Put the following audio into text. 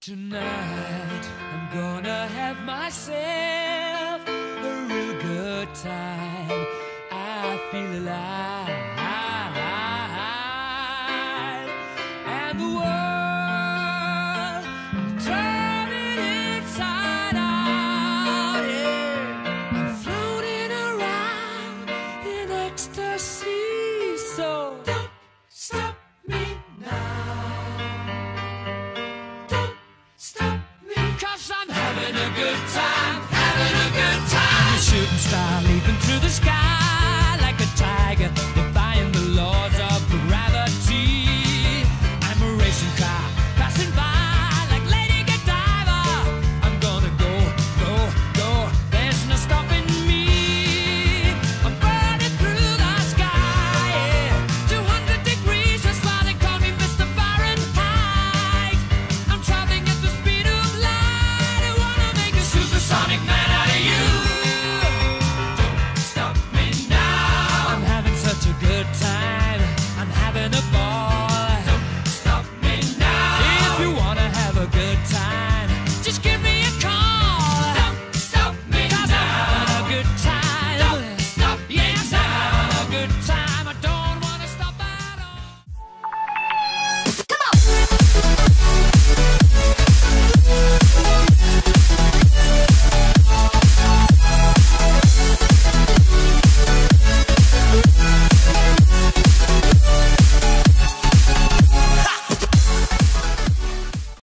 Tonight, I'm gonna have myself a real good time. I feel alive, and the world, I'm turning inside out, yeah. I'm floating around in ecstasy, so don't stop me now. I'm having a good time, having a good time. The shooting star leaping through the sky like a tiger.